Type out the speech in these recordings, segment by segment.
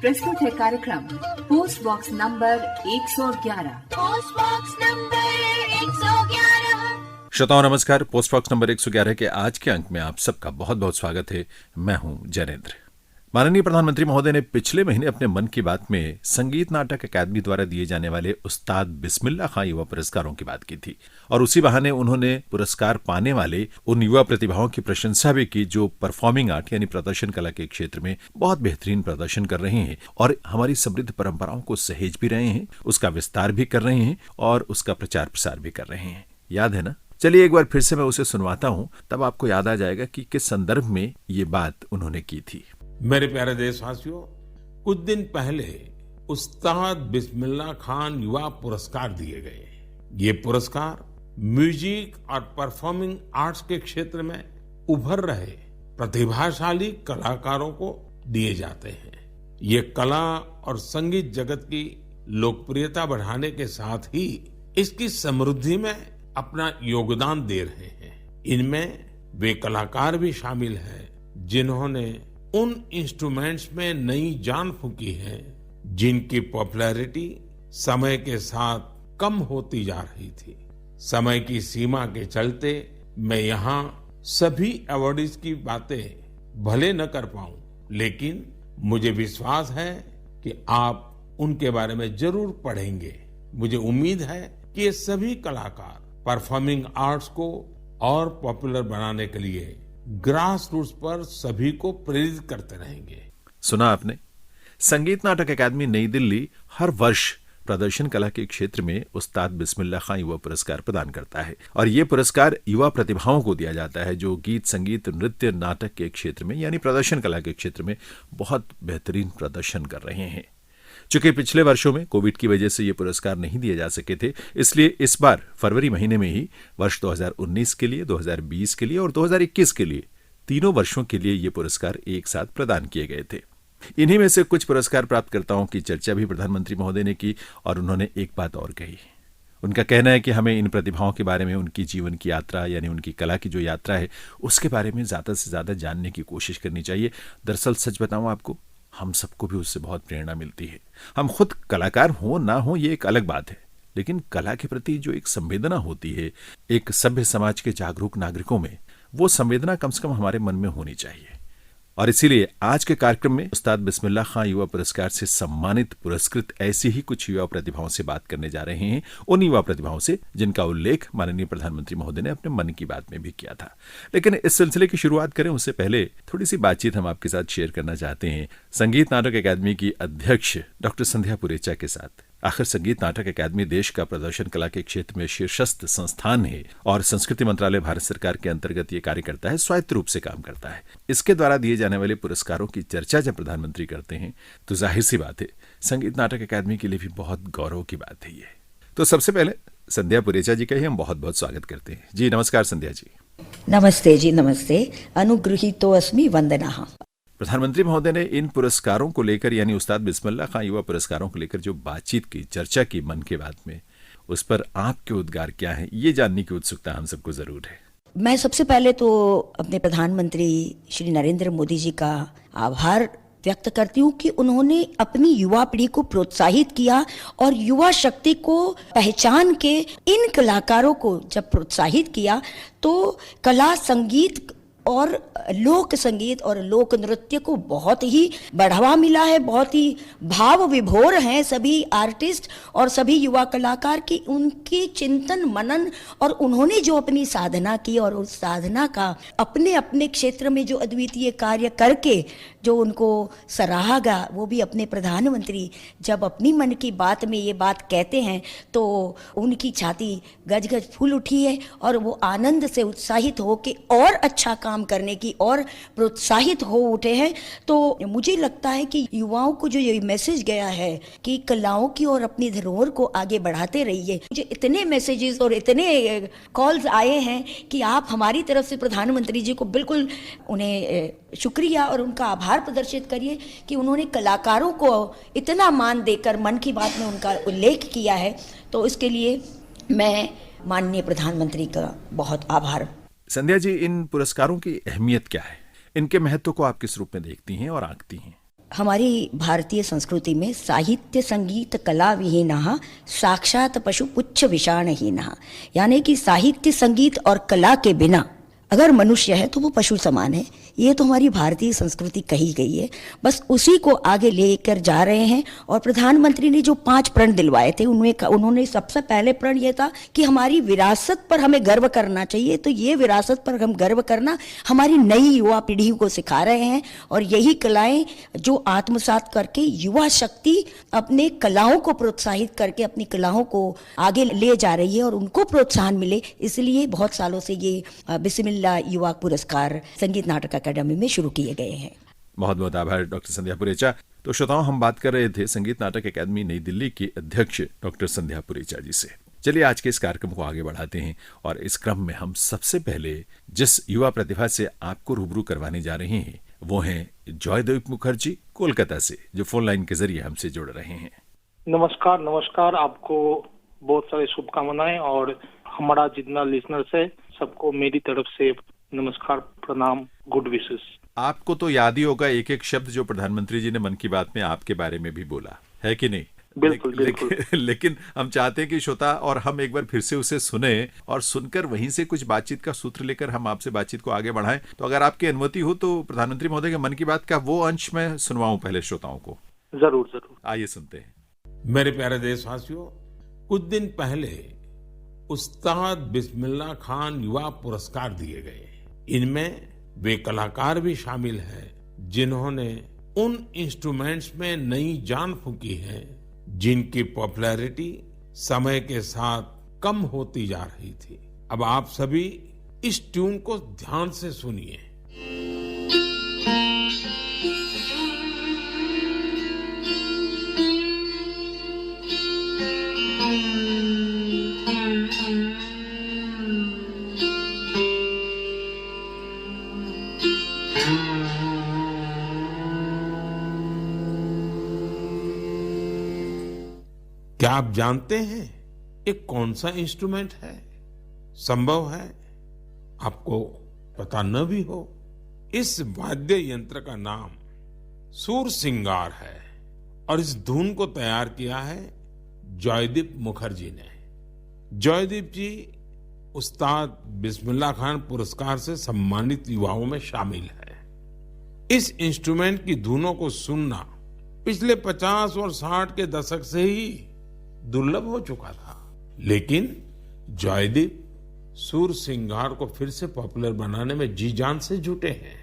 प्रस्तुत है कार्यक्रम post box number 111। Post box number 111। श्रोताओं नमस्कार। पोस्ट बॉक्स नंबर 111 के आज के अंक में आप सबका बहुत बहुत स्वागत है। मैं हूं जैनेन्द्र। माननीय प्रधानमंत्री महोदय ने पिछले महीने अपने मन की बात में संगीत नाटक अकादमी द्वारा दिए जाने वाले उस्ताद बिस्मिल्लाह खां युवा पुरस्कारों की बात की थी और उसी बहाने उन्होंने पुरस्कार पाने वाले उन युवा प्रतिभाओं की प्रशंसा भी की जो परफॉर्मिंग आर्ट यानी प्रदर्शन कला के क्षेत्र में बहुत बेहतरीन प्रदर्शन कर रहे हैं और हमारी समृद्ध परंपराओं को सहेज भी रहे हैं, उसका विस्तार भी कर रहे हैं और उसका प्रचार प्रसार भी कर रहे हैं। याद है ना? चलिए एक बार फिर से मैं उसे सुनवाता हूं, तब आपको याद आ जाएगा कि किस संदर्भ में ये बात उन्होंने की थी। मेरे प्यारे देशवासियों, कुछ दिन पहले उस्ताद बिस्मिल्लाह खान युवा पुरस्कार दिए गए। ये पुरस्कार म्यूजिक और परफॉर्मिंग आर्ट्स के क्षेत्र में उभर रहे प्रतिभाशाली कलाकारों को दिए जाते हैं। ये कला और संगीत जगत की लोकप्रियता बढ़ाने के साथ ही इसकी समृद्धि में अपना योगदान दे रहे हैं। इनमें वे कलाकार भी शामिल हैं जिन्होंने उन इंस्ट्रूमेंट्स में नई जान फूंकी है जिनकी पॉपुलैरिटी समय के साथ कम होती जा रही थी। समय की सीमा के चलते मैं यहाँ सभी अवार्डीज की बातें भले न कर पाऊं, लेकिन मुझे विश्वास है कि आप उनके बारे में जरूर पढ़ेंगे। मुझे उम्मीद है कि ये सभी कलाकार परफॉर्मिंग आर्ट्स को और पॉपुलर बनाने के लिए ग्रास रूट्स पर सभी को प्रेरित करते रहेंगे। सुना आपने? संगीत नाटक अकादमी नई दिल्ली हर वर्ष प्रदर्शन कला के क्षेत्र में उस्ताद बिस्मिल्लाह खां युवा पुरस्कार प्रदान करता है और ये पुरस्कार युवा प्रतिभाओं को दिया जाता है जो गीत, संगीत, नृत्य, नाटक के क्षेत्र में यानी प्रदर्शन कला के क्षेत्र में बहुत बेहतरीन प्रदर्शन कर रहे हैं। चूंकि पिछले वर्षों में कोविड की वजह से ये पुरस्कार नहीं दिए जा सके थे, इसलिए इस बार फरवरी महीने में ही वर्ष 2019 के लिए, 2020 के लिए और 2021 के लिए तीनों वर्षों के लिए ये पुरस्कार एक साथ प्रदान किए गए थे। इन्हीं में से कुछ पुरस्कार प्राप्तकर्ताओं की चर्चा भी प्रधानमंत्री महोदय ने की और उन्होंने एक बात और कही। उनका कहना है कि हमें इन प्रतिभाओं के बारे में, उनकी जीवन की यात्रा यानी उनकी कला की जो यात्रा है उसके बारे में ज्यादा से ज्यादा जानने की कोशिश करनी चाहिए। दरअसल सच बताऊं आपको, हम सबको भी उससे बहुत प्रेरणा मिलती है। हम खुद कलाकार हो ना हो ये एक अलग बात है, लेकिन कला के प्रति जो एक संवेदना होती है एक सभ्य समाज के जागरूक नागरिकों में, वो संवेदना कम से कम हमारे मन में होनी चाहिए। और इसीलिए आज के कार्यक्रम में उस्ताद बिस्मिल्लाह खां युवा पुरस्कार से सम्मानित पुरस्कृत ऐसी ही कुछ युवा प्रतिभाओं से बात करने जा रहे हैं, उन युवा प्रतिभाओं से जिनका उल्लेख माननीय प्रधानमंत्री महोदय ने अपने मन की बात में भी किया था। लेकिन इस सिलसिले की शुरुआत करें उससे पहले थोड़ी सी बातचीत हम आपके साथ शेयर करना चाहते हैं संगीत नाटक अकादमी की अध्यक्ष डॉक्टर संध्या पुरेचा के साथ। आखिर संगीत नाटक अकादमी देश का प्रदर्शन कला के क्षेत्र में शीर्षस्थ संस्थान है और संस्कृति मंत्रालय भारत सरकार के अंतर्गत ये कार्य करता है, स्वायत्त रूप से काम करता है। इसके द्वारा दिए जाने वाले पुरस्कारों की चर्चा जब प्रधानमंत्री करते हैं तो जाहिर सी बात है संगीत नाटक अकादमी के लिए भी बहुत गौरव की बात है ये। तो सबसे पहले संध्या पुरेचा जी का ही हम बहुत बहुत स्वागत करते हैं। जी नमस्कार संध्या जी। नमस्ते जी, नमस्ते। अनुगृहीतो अस्मि वंदनाः। प्रधानमंत्री महोदय ने इन पुरस्कारों को लेकर यानी उस्ताद बिस्मिल्लाह खां युवा पुरस्कारों को लेकर जो बातचीत की, चर्चा की मन की बात में, उस पर आपके उद्गार क्या हैं, ये जानने की उत्सुकता हम सबको जरूर है। मैं सबसे पहले तो अपने प्रधानमंत्री श्री नरेंद्र मोदी जी का आभार व्यक्त करती हूँ कि उन्होंने अपनी युवा पीढ़ी को प्रोत्साहित किया और युवा शक्ति को पहचान के इन कलाकारों को जब प्रोत्साहित किया तो कला, संगीत और लोक संगीत और लोक नृत्य को बहुत ही बढ़ावा मिला है। बहुत ही भाव विभोर हैं सभी आर्टिस्ट और सभी युवा कलाकार की उनकी चिंतन मनन और उन्होंने जो अपनी साधना की और उस साधना का अपने अपने क्षेत्र में जो अद्वितीय कार्य करके जो उनको सराहा गया, वो भी अपने प्रधानमंत्री जब अपनी मन की बात में ये बात कहते हैं तो उनकी छाती गज गज फूल उठी है और वो आनंद से उत्साहित हो के और अच्छा काम करने की और प्रोत्साहित हो उठे हैं। तो मुझे लगता है कि युवाओं को जो ये मैसेज गया है कि कलाओं की और अपनी धरोहर को आगे बढ़ाते रहिए। मुझे इतने मैसेजेस और इतने कॉल्स आए हैं कि आप हमारी तरफ से प्रधानमंत्री जी को बिल्कुल उन्हें शुक्रिया और उनका आभार प्रदर्शित करिए कि उन्होंने कलाकारों को इतना मान देकर मन की बात में उनका उल्लेख किया है। तो इसके लिए मैं माननीय प्रधानमंत्री का बहुत आभार। संध्या जी, इन पुरस्कारों की अहमियत क्या है? इनके महत्व को आप किस रूप में देखती हैं और आंकती हैं? हमारी भारतीय संस्कृति में साहित्य संगीत कला विहीनः साक्षात पशु पुच्छ विषाणहीनः, यानी कि साहित्य संगीत और कला के बिना अगर मनुष्य है तो वो पशु समान है। ये तो हमारी भारतीय संस्कृति कही गई है, बस उसी को आगे लेकर जा रहे हैं। और प्रधानमंत्री ने जो 5 प्रण दिलवाए थे उनमें उन्होंने सबसे पहले प्रण ये था कि हमारी विरासत पर हमें गर्व करना चाहिए। तो ये विरासत पर हम गर्व करना हमारी नई युवा पीढ़ी को सिखा रहे हैं, और यही कलाएं जो आत्मसात करके युवा शक्ति अपने कलाओं को प्रोत्साहित करके अपनी कलाओं को आगे ले जा रही है और उनको प्रोत्साहन मिले। इसलिए बहुत सालों से ये बिस्मिल्लाह युवा पुरस्कार संगीत नाटक अकादमी में शुरू किए गए हैं। बहुत बहुत आभार डॉक्टर संध्या पुरेचा। तो श्रोताओं, हम बात कर रहे थे संगीत नाटक अकादमी नई दिल्ली के अध्यक्ष डॉक्टर संध्या पुरेचा जी से। चलिए आज के इस कार्यक्रम को आगे बढ़ाते हैं, और इस क्रम में हम सबसे पहले जिस युवा प्रतिभा से आपको रूबरू करवाने जा रहे हैं वो हैं जॉयदीप मुखर्जी कोलकाता से, जो फोन लाइन के जरिए हमसे जुड़ रहे हैं। नमस्कार, आपको बहुत सारी शुभकामनाएं, और हमारा जितना लिसनर्स है सबको मेरी तरफ से नमस्कार, प्रणाम, गुड विशेस। आपको तो याद ही होगा एक एक शब्द जो प्रधानमंत्री जी ने मन की बात में आपके बारे में भी बोला है कि नहीं? बिल्कुल। लेकिन हम चाहते हैं कि श्रोता और हम एक बार फिर से उसे सुने, और सुनकर वहीं से कुछ बातचीत का सूत्र लेकर हम आपसे बातचीत को आगे बढ़ाएं। तो अगर आपकी अनुमति हो तो प्रधानमंत्री महोदय के मन की बात का वो अंश मैं सुनवाऊं पहले श्रोताओं को। जरूर। आइए सुनते हैं। मेरे प्यारे देशवासियों, कुछ दिन पहले उस्ताद बिस्मिल्लाह खान युवा पुरस्कार दिए गए। इनमें वे कलाकार भी शामिल हैं जिन्होंने उन इंस्ट्रूमेंट्स में नई जान फूंकी है जिनकी पॉपुलैरिटी समय के साथ कम होती जा रही थी। अब आप सभी इस ट्यून को ध्यान से सुनिए। क्या आप जानते हैं ये कौन सा इंस्ट्रूमेंट है? संभव है आपको पता न भी हो। इस वाद्य यंत्र का नाम सुरसिंगार है, और इस धुन को तैयार किया है जॉयदीप मुखर्जी ने। जॉयदीप जी उस्ताद बिस्मिल्लाह खान पुरस्कार से सम्मानित युवाओं में शामिल है। इस इंस्ट्रूमेंट की धुनों को सुनना पिछले 50 और 60 के दशक से ही दुर्लभ हो चुका था, लेकिन जॉयदीप सुरसिंगार को फिर से पॉपुलर बनाने में जी जान से जुटे हैं।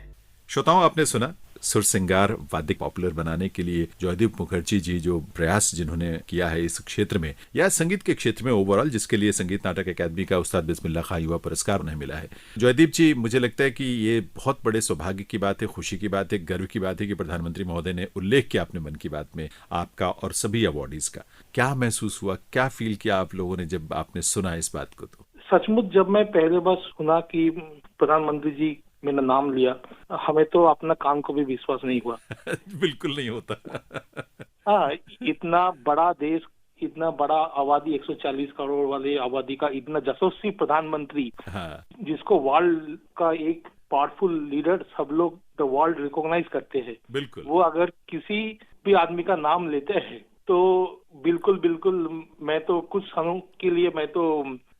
श्रोताओं, आपने सुना सुरसिंगार वाद्य पॉपुलर बनाने के लिए जॉयदीप मुखर्जी जी जो प्रयास जिन्होंने किया है इस क्षेत्र में या संगीत के क्षेत्र में ओवरऑल, जिसके लिए संगीत नाटक अकादमी का उस्ताद बिस्मिल्लाह खान युवा पुरस्कार उन्हें मिला है। जॉयदीप जी, मुझे लगता है कि ये बहुत बड़े सौभाग्य की बात है, खुशी की बात है, गर्व की बात है कि प्रधानमंत्री महोदय ने उल्लेख किया अपने मन की बात में आपका और सभी अवार्डीज का। क्या महसूस हुआ, क्या फील किया आप लोगों ने जब आपने सुना इस बात को? तो सचमुच जब मैं पहले बार सुना कि प्रधानमंत्री जी मेरा नाम लिया, हमें तो अपना कान को भी विश्वास नहीं हुआ। बिल्कुल नहीं होता। हाँ, इतना बड़ा देश, इतना बड़ा आबादी, 140 करोड़ वाले आबादी का इतना यशस्वी प्रधानमंत्री, हाँ। जिसको वर्ल्ड का एक पावरफुल लीडर सब लोग द वर्ल्ड रिकॉग्नाइज करते हैं, बिल्कुल, वो अगर किसी भी आदमी का नाम लेते हैं तो बिल्कुल मैं तो कुछ क्षणों के लिए मैं तो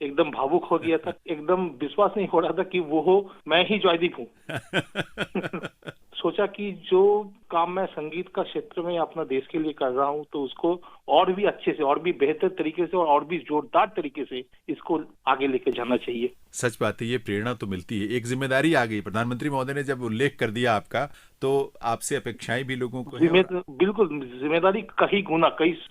एकदम भावुक हो गया था। एकदम विश्वास नहीं हो रहा था कि वो हो, मैं ही जॉयदीप हूँ। सोचा कि जो काम मैं संगीत का क्षेत्र में अपना देश के लिए कर रहा हूँ तो उसको और भी अच्छे से, और भी बेहतर तरीके से और भी जोरदार तरीके से इसको आगे लेके जाना चाहिए। सच बात है, ये प्रेरणा तो मिलती है, एक जिम्मेदारी आ गई। प्रधानमंत्री महोदय ने जब उल्लेख कर दिया आपका, तो आपसे अपेक्षाएं भी लोगों को बिल्कुल जिम्मेदारी कई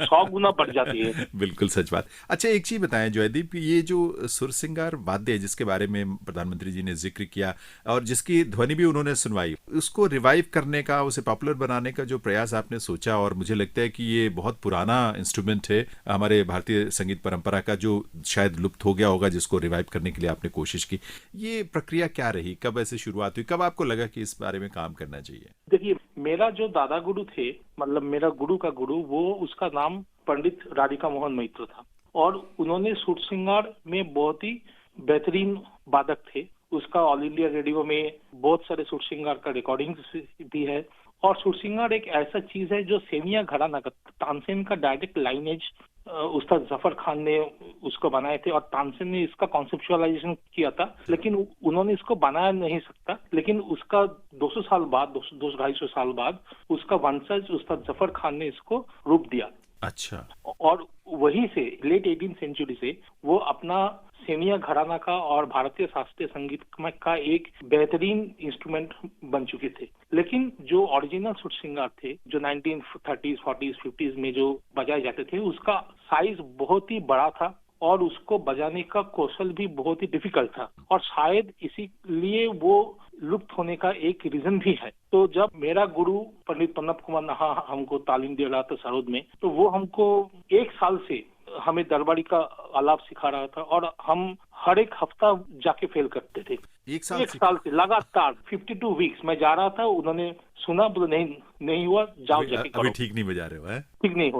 100 गुना बढ़ जाती है। बिल्कुल सच बात। अच्छा, एक चीज बताएं जॉयदीप, ये जो सुरसिंगार वाद्य है जिसके बारे में प्रधानमंत्री जी ने जिक्र किया और जिसकी ध्वनि भी उन्होंने सुनवाई, उसको रिवाइव करने का, उसे पॉपुलर बनाने का जो प्रयास आपने सोचा, और मुझे लगता है कि ये बहुत पुराना इंस्ट्रूमेंट है हमारे भारतीय संगीत परंपरा का, जो शायद लुप्त हो गया होगा, जिसको रिवाइव करने के लिए आपने कोशिश की। ये प्रक्रिया क्या रही, कब ऐसे शुरुआत हुई, कब आपको लगा कि इस बारे में काम करना चाहिए? देखिए, मेरा जो दादा गुरु थे, मतलब मेरा गुरु का गुरु, वो उसका नाम पंडित राधिका मोहन मैत्र था, और उन्होंने सुरसिंगार में बहुत ही बेहतरीन वादक थे। उसका ऑल इंडिया रेडियो में बहुत सारे सुरसिंगार का रिकॉर्डिंग्स भी है, और सुरसिंगार एक ऐसा चीज है जो सेमिया घराना का, तानसेन का डायरेक्ट लाइनेज उस्ताद जफर खान ने उसको बनाए थे और तानसेन ने इसका कॉन्सेप्चुअलाइजेशन किया था, लेकिन उन्होंने इसको बनाया नहीं सकता। लेकिन उसका 200 साल बाद, 200-250 साल बाद उसका वंशज उस्ताद जफर खान ने इसको रूप दिया। अच्छा। और वहीं से लेट 18th सेंचुरी से वो अपना सेमिया घराना का और भारतीय शास्त्रीय संगीत का एक बेहतरीन इंस्ट्रूमेंट बन चुके थे। लेकिन जो ओरिजिनल सुरसिंगार थे, जो 1930s, 40s, 50s में जो बजाए जाते थे, उसका साइज बहुत ही बड़ा था और उसको बजाने का कौशल भी बहुत ही डिफिकल्ट था, और शायद इसीलिए वो लुप्त होने का एक रीजन भी है। तो जब मेरा गुरु पंडित पन्नप कुमार नाहा हमको तालीम दे रहा था सरोद में, तो वो हमको 1 साल से हमें दरबारी का आलाप सिखा रहा था और हम हर एक हफ्ता जाके फेल करते थे। 1 साल से लगातार 52 वीक्स मैं जा रहा था। उन्होंने सुना, बोले नहीं हुआ, जाओ जाके करो। अभी ठीक नहीं बजा रहे हो? है ठीक नहीं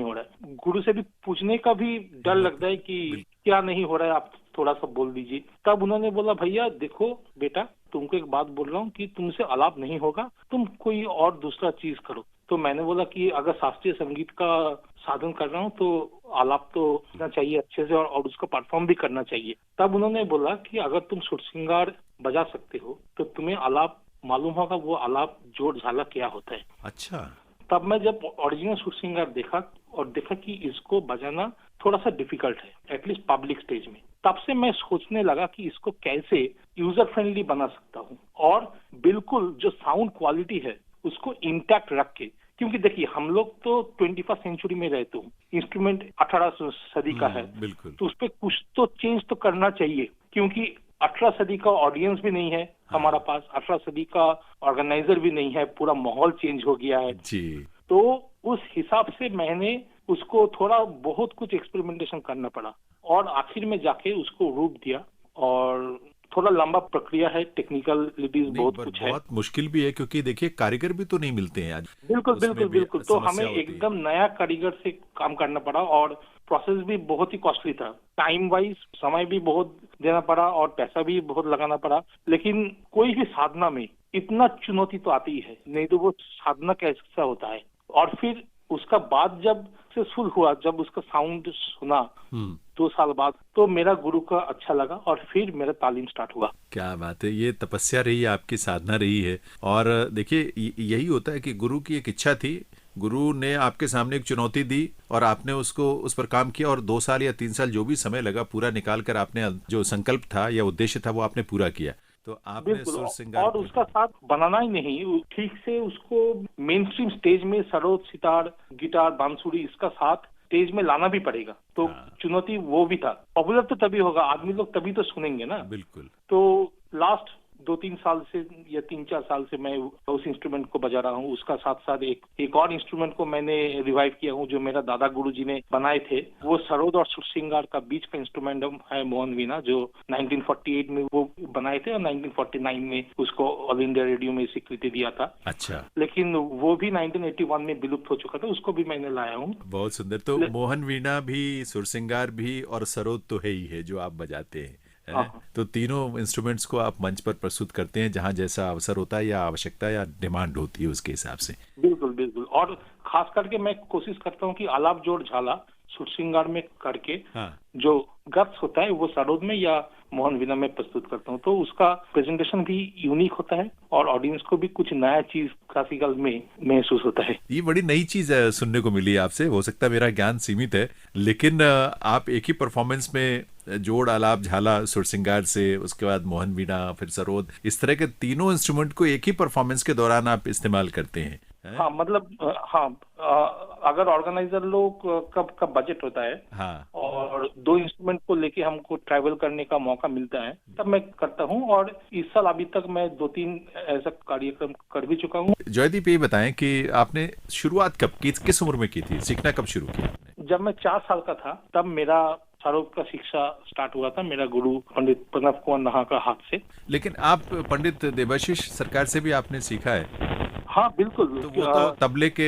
हो रहा है। गुरु से भी पूछने का भी डर लगता है कि क्या नहीं हो रहा है, आप थोड़ा सा बोल दीजिए। तब उन्होंने बोला, भैया देखो बेटा, तुमको एक बात बोल रहा हूँ कि तुमसे आलाप नहीं होगा, तुम कोई और दूसरा चीज करो। तो मैंने बोला कि अगर शास्त्रीय संगीत का साधन कर रहा हूँ तो आलाप तो करना चाहिए अच्छे से, और उसको परफॉर्म भी करना चाहिए। तब उन्होंने बोला कि अगर तुम सुरसिंगार बजा सकते हो तो तुम्हें आलाप मालूम होगा, वो आलाप जोड़ झाला क्या होता है। अच्छा। तब मैं जब ओरिजिनल सुरसिंगार देखा कि इसको बजाना थोड़ा सा डिफिकल्ट है, एटलीस्ट पब्लिक स्टेज में। तब से मैं सोचने लगा कि इसको कैसे यूजर फ्रेंडली बना सकता हूँ और बिल्कुल जो साउंड क्वालिटी है उसको इंटैक्ट रख के, क्योंकि देखिए हम लोग तो 21st सेंचुरी में रहते हैं, इंस्ट्रूमेंट 18 सदी का है, बिल्कुल। तो उस पर कुछ तो चेंज तो करना चाहिए, क्योंकि 18 सदी का ऑडियंस भी नहीं है हमारा पास, 18 सदी का ऑर्गेनाइजर भी नहीं है, पूरा माहौल चेंज हो गया है जी। तो उस हिसाब से मैंने उसको थोड़ा बहुत कुछ एक्सपेरिमेंटेशन करना पड़ा और आखिर में जाके उसको रूप दिया। और थोड़ा लंबा प्रक्रिया है, टेक्निकलिटीज बहुत कुछ है, बहुत मुश्किल भी है, क्योंकि देखिए कारीगर भी तो नहीं मिलते हैं आज। बिल्कुल। तो हमें एकदम नया कारीगर से काम करना पड़ा और प्रोसेस भी बहुत ही कॉस्टली था, टाइम वाइज समय भी बहुत देना पड़ा और पैसा भी बहुत लगाना पड़ा। लेकिन कोई भी साधना में इतना चुनौती तो आती है, नहीं तो वो साधना कैसा होता है। और फिर उसका बाद जब सक्सेसफुल हुआ, जब उसका साउंड सुना 2 साल बाद, तो मेरा गुरु का अच्छा लगा और फिर मेरा तालीम स्टार्ट हुआ। क्या बात है, ये तपस्या रही है, आपकी साधना रही है। और देखिए यही होता है कि गुरु की एक इच्छा थी, गुरु ने आपके सामने एक चुनौती दी और आपने उसको उस पर काम किया, और 2 साल या 3 साल जो भी समय लगा पूरा निकाल कर आपने जो संकल्प था या उद्देश्य था वो आपने पूरा किया। तो आपने सुरसिंगार और उसका साथ बनाना ही नहीं, ठीक से उसको मेन स्ट्रीम स्टेज में सरोद, सितार, गिटार, बांसुरी, इसका साथ स्टेज में लाना भी पड़ेगा। तो चुनौती वो भी था। पॉपुलर तो तभी होगा, आदमी लोग तभी तो सुनेंगे ना। बिल्कुल। तो लास्ट 2-3 साल से या 3-4 साल से मैं उस इंस्ट्रूमेंट को बजा रहा हूँ। उसका साथ साथ एक और इंस्ट्रूमेंट को मैंने रिवाइव किया हूँ, जो मेरा दादा गुरु जी ने बनाए थे। वो सरोद और सुरसिंगार का बीच का इंस्ट्रूमेंट है मोहन वीणा, जो 1948 में वो बनाए थे और 1949 में उसको ऑल इंडिया रेडियो में स्वीकृति दिया था। अच्छा। लेकिन वो भी 1981 में विलुप्त हो चुका था, उसको भी मैंने लाया हूँ। बहुत सुंदर। तो मोहन वीणा भी, सुरसिंगार भी और सरोद तो है ही है जो आप बजाते हैं। तो तीनों इंस्ट्रूमेंट्स को आप मंच पर प्रस्तुत करते हैं जहां जैसा अवसर होता है या आवश्यकता या डिमांड होती है उसके हिसाब से। बिल्कुल। और खास करके मैं कोशिश करता हूँ कि आलाप जोड़ झाला सुरसिंगार में करके जो गत्स होता है वो सरोद में या मोहन वीणा में प्रस्तुत करता हूँ, तो उसका प्रेजेंटेशन भी यूनिक होता है और ऑडियंस को भी कुछ नया चीज क्लासिकल में महसूस होता है। ये बड़ी नई चीज सुनने को मिली आपसे। हो सकता है मेरा ज्ञान सीमित है, लेकिन आप एक ही परफॉर्मेंस में जोड़, आलाप, झाला, सुरसिंगार से, उसके बाद मोहन वीणा, फिर सरोद, इस तरह के तीनों इंस्ट्रूमेंट को एक ही परफॉर्मेंस के दौरान आप इस्तेमाल करते हैं। हाँ, मतलब अगर ऑर्गेनाइजर लोग का बजट होता है और 2 इंस्ट्रूमेंट को लेके हमको ट्रैवल करने का मौका मिलता है, तब मैं करता हूँ। और इस साल अभी तक मैं 2-3 ऐसा कार्यक्रम कर भी चुका हूँ। जयदीप, ये बताएं कि आपने शुरुआत कब की, किस उम्र में की थी, सीखना कब शुरू किया आपने? जब मैं 4 साल का था तब मेरा सरोद का शिक्षा स्टार्ट हुआ था, मेरा गुरु पंडित प्रणव कुमार नाहा का हाथ से। लेकिन आप पंडित देवाशीष सरकार से भी आपने सीखा है? हाँ बिल्कुल। तो वो तो तबले के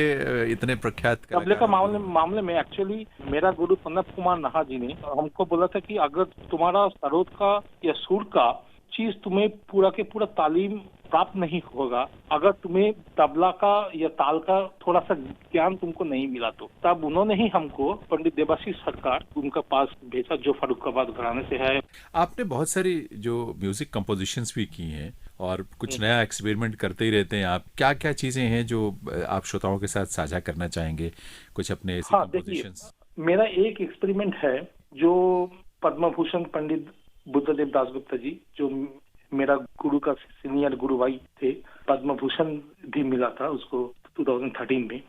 इतने प्रख्यात तबले का मामले में एक्चुअली मेरा गुरु प्रणव कुमार नाहा जी ने हमको बोला था कि अगर तुम्हारा सरोद का या सुर का चीज तुम्हें पूरा के पूरा तालीम प्राप्त नहीं होगा अगर तुम्हें तबला का या ताल का थोड़ा सा ज्ञान तुमको नहीं मिला तो। तब उन्होंने ही हमको पंडित देवाशीष सरकार उनका पास भेजा, जो फर्रुखाबाद घराने से है। आपने बहुत सारी जो म्यूजिक कंपोजिशंस भी की हैं और कुछ नया एक्सपेरिमेंट करते ही रहते हैं आप। क्या क्या चीजें हैं जो आप श्रोताओं के साथ साझा करना चाहेंगे, कुछ अपने ऐसे कंपोजिशंस? मेरा एक एक्सपेरिमेंट है जो पद्म भूषण पंडित बुद्धदेव दासगुप्ता जी, जो मेरा गुरु का सीनियर गुरु भाई थे, पद्म भूषण भी मिला था उसको 2013 में।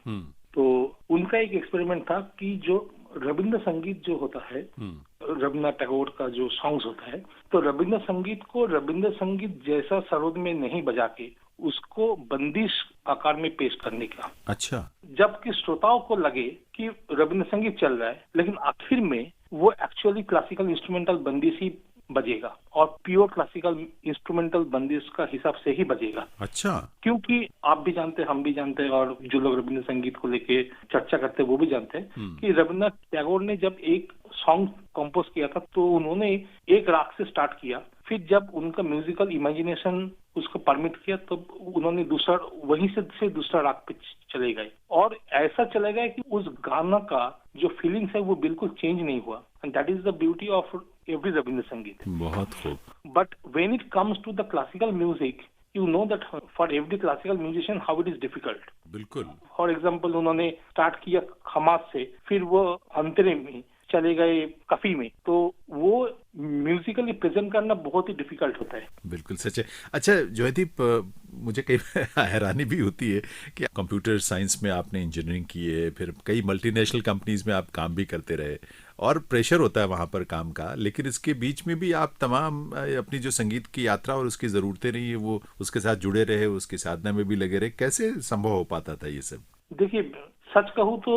तो उनका एक एक्सपेरिमेंट था कि जो रविंद्र संगीत जो होता है, रविन्द्रनाथ टैगोर का जो सॉन्ग्स होता है, तो रविंद्र संगीत को रविंद्र संगीत जैसा सरोद में नहीं बजा के उसको बंदिश आकार में पेश करने का। अच्छा। जबकि श्रोताओं को लगे कि रविंद्र संगीत चल रहा है, लेकिन आखिर में वो एक्चुअली क्लासिकल इंस्ट्रूमेंटल बंदिश ही बजेगा और प्योर क्लासिकल इंस्ट्रूमेंटल बंदिश का हिसाब से ही बजेगा। अच्छा। क्योंकि आप भी जानते हैं, हम भी जानते हैं, और जो लोग रविंद्र संगीत को लेके चर्चा करते हैं वो भी जानते हैं कि रविन्द्रनाथ टैगोर ने जब एक सॉन्ग कंपोज किया था तो उन्होंने एक राग से स्टार्ट किया, फिर जब उनका म्यूजिकल इमेजिनेशन उसको परमिट किया तो उन्होंने दूसरा वहीं से दूसरा राग पे चले गए, और ऐसा चले गए कि उस गाना का जो फीलिंग्स है वो बिल्कुल चेंज नहीं हुआ। And that is the beauty of every Rabindra Sangeet. बहुत खूब। But when it comes to the classical music, you know that for every classical musician how it is difficult. बिल्कुल। फॉर एग्जाम्पल उन्होंने स्टार्ट किया खमास से, फिर वो अंतरे में चले गए कफी में, तो वो म्यूजिकली प्रेजेंट करना बहुत ही डिफिकल्ट होता है। बिल्कुल सच है। अच्छा जयदीप, मुझे कई हैरानी भी होती है कि कंप्यूटर साइंस में आपने इंजीनियरिंग की है, फिर कई मल्टीनेशनल कंपनीज में आप काम भी करते रहे और प्रेशर होता है वहाँ पर काम का, लेकिन इसके बीच में भी आप तमाम अपनी जो संगीत की यात्रा और उसकी ज़रूरतें रही है वो उसके साथ जुड़े रहे, उसकी साधना में भी लगे रहे। कैसे संभव हो पाता था ये सब? देखिए, सच कहूँ तो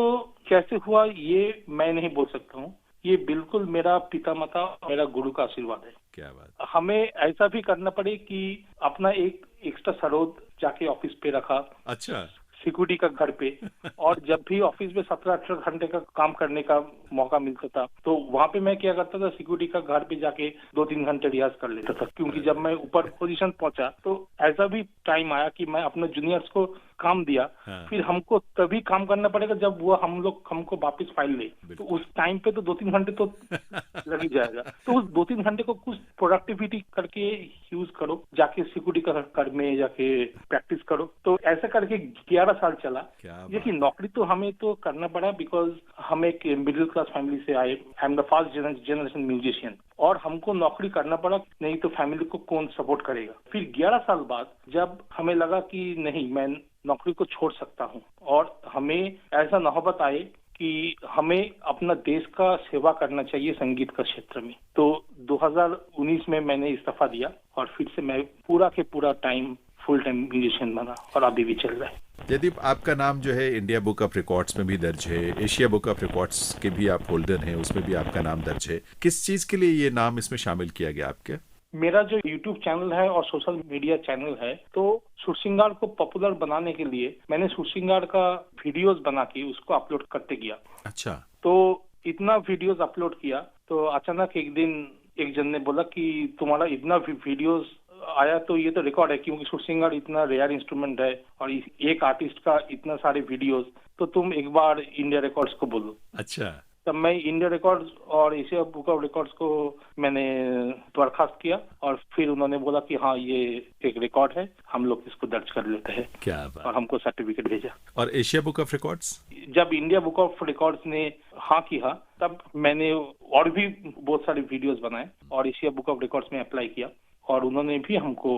कैसे हुआ ये मैं नहीं बोल सकता हूँ, ये बिल्कुल मेरा पिता माता, मेरा गुरु का आशीर्वाद है। क्या बात। हमें ऐसा भी करना पड़े कि अपना एक एक्स्ट्रा सरोद जाके ऑफिस पे रखा। अच्छा। सिक्योरिटी का घर पे, और जब भी ऑफिस में 17-18 घंटे का काम करने का मौका मिलता था तो वहाँ पे मैं क्या करता था, सिक्योरिटी का घर पे जाके 2-3 घंटे रियाज कर लेता था। क्योंकि जब मैं ऊपर पोजीशन पहुंचा तो ऐसा भी टाइम आया कि मैं अपने जूनियर्स को काम दिया, फिर हमको तभी काम करना पड़ेगा जब वो हमको वापस फाइल ले, तो उस टाइम पे तो 2-3 घंटे तो लग ही जाएगा। तो उस 2-3 घंटे को कुछ प्रोडक्टिविटी करके यूज करो, जाके सिक्योरिटी का घर में जाके प्रैक्टिस करो। तो ऐसा करके 11 साल चला। देखिए, नौकरी तो हमें तो करना पड़ा बिकॉज हम एक मिडिल क्लास फैमिली से आए। I am the first generation musician, और हमको नौकरी करना पड़ा, नहीं तो फैमिली को कौन सपोर्ट करेगा। फिर 11 साल बाद जब हमें लगा कि नहीं, मैं नौकरी को छोड़ सकता हूँ और हमें ऐसा नौबत आए कि हमें अपना देश का सेवा करना चाहिए संगीत का क्षेत्र में, तो 2019 में मैंने इस्तीफा दिया और फिर से मैं पूरा के पूरा टाइम फुल टाइम म्यूजिशियन बना और अभी भी चल रहा है। जयदीप, आपका नाम जो है इंडिया बुक ऑफ रिकॉर्ड्स में भी दर्ज है, एशिया बुक ऑफ रिकॉर्ड्स के भी आप होल्डर हैं, उसमें भी आपका नाम दर्ज है। किस चीज के लिए ये नाम इसमें शामिल किया गया आपके? मेरा जो YouTube चैनल है और सोशल मीडिया चैनल है, तो सुरसिंगार को पॉपुलर बनाने के लिए मैंने सुरसिंगार का वीडियोस बना के उसको अपलोड करते गया। अच्छा। तो इतना वीडियोस अपलोड किया तो अचानक एक दिन एक जन ने बोला कि तुम्हारा इतना वीडियोस आया तो ये तो रिकॉर्ड है, क्योंकि सुरसिंगार इतना रेयर इंस्ट्रूमेंट है और एक आर्टिस्ट का इतना सारे वीडियोस, तो तुम एक बार इंडिया रिकॉर्ड्स को बोलो। अच्छा। तब मैं इंडिया रिकॉर्ड्स और एशिया बुक ऑफ रिकॉर्ड्स को मैंने दरखास्त किया और फिर उन्होंने बोला कि हाँ, ये एक रिकॉर्ड है, हम लोग इसको दर्ज कर लेते हैं। क्या बात। और हमको सर्टिफिकेट भेजा। और एशिया बुक ऑफ रिकॉर्ड्स? जब इंडिया बुक ऑफ रिकॉर्ड्स ने हाँ किया तब मैंने और भी बहुत सारे वीडियोस बनाए और एशिया बुक ऑफ रिकॉर्ड्स में अप्लाई किया और उन्होंने भी हमको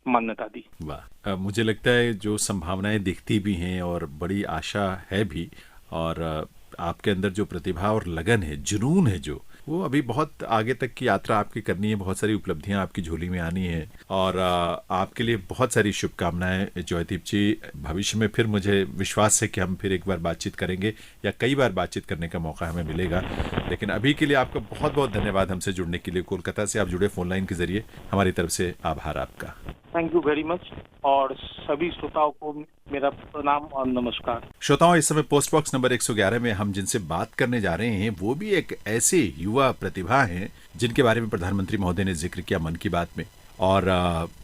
मान्यता दी। वाह। मुझे लगता है जो संभावनाएं दिखती भी हैं और बड़ी आशा है भी, और आपके अंदर जो प्रतिभा और लगन है, जुनून है, जो वो अभी बहुत आगे तक की यात्रा आपकी करनी है, बहुत सारी उपलब्धियां आपकी झोली में आनी है और आपके लिए बहुत सारी शुभकामनाएं जयदीप जी। भविष्य में फिर मुझे विश्वास है कि हम फिर एक बार बातचीत करेंगे या कई बार बातचीत करने का मौका हमें मिलेगा, लेकिन अभी के लिए आपका बहुत बहुत धन्यवाद हमसे जुड़ने के लिए। कोलकाता से आप जुड़े फोन लाइन के जरिए, हमारी तरफ से आभार आपका। थैंक यू वेरी मच, और सभी श्रोताओं को मेरा प्रणाम और नमस्कार। श्रोताओं, इस समय पोस्ट बॉक्स नंबर 111 में हम जिनसे बात करने जा रहे हैं वो भी एक ऐसे युवा प्रतिभा हैं जिनके बारे में प्रधानमंत्री महोदय ने जिक्र किया मन की बात में। और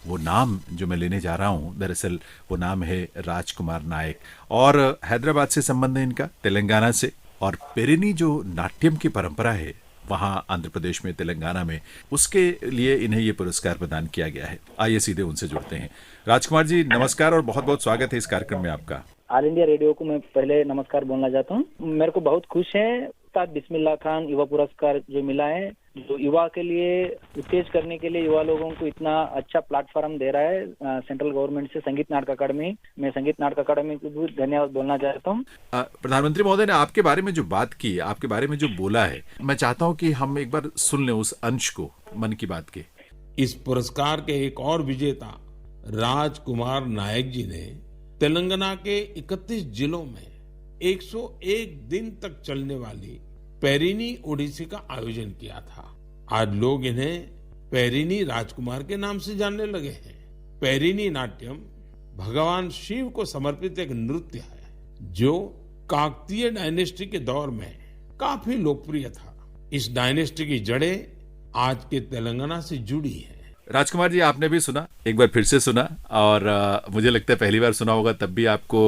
वो नाम जो मैं लेने जा रहा हूँ, दरअसल वो नाम है राजकुमार नायक, और हैदराबाद से संबंध है इनका, तेलंगाना से। और पेरिनी जो नाट्यम की परंपरा है वहाँ आंध्र प्रदेश में, तेलंगाना में, उसके लिए इन्हें ये पुरस्कार प्रदान किया गया है। आइए सीधे उनसे जुड़ते हैं। राजकुमार जी नमस्कार और बहुत बहुत स्वागत है इस कार्यक्रम में आपका। ऑल इंडिया रेडियो को मैं पहले नमस्कार बोलना चाहता हूँ। मेरे को बहुत खुश है उस्ताद बिस्मिल्लाह खान युवा पुरस्कार जो मिला है, जो युवा के लिए उत्तेज करने के लिए युवा लोगों को इतना अच्छा प्लेटफॉर्म दे रहा है सेंट्रल गवर्नमेंट से, संगीत नाटक अकादमी। मैं संगीत नाटक अकादमी को भी धन्यवाद बोलना चाहता हूँ। प्रधानमंत्री महोदय ने आपके बारे में जो बात की, आपके बारे में जो बोला है, मैं चाहता हूँ कि हम एक बार सुन लें उस अंश को मन की बात के। इस पुरस्कार के एक और विजेता राजकुमार नायक जी ने तेलंगाना के 31 जिलों में 101 दिन तक चलने वाली पेरिनी ओडिसी का आयोजन किया था। आज लोग इन्हें पेरिनी राजकुमार के नाम से जानने लगे हैं। पेरिनी नाट्यम भगवान शिव को समर्पित एक नृत्य है जो काकतीय डायनेस्टी के दौर में काफी लोकप्रिय था। इस डायनेस्टी की जड़ें आज के तेलंगाना से जुड़ी है। राजकुमार जी आपने भी सुना, एक बार फिर से सुना, और मुझे लगता है पहली बार सुना होगा तब भी आपको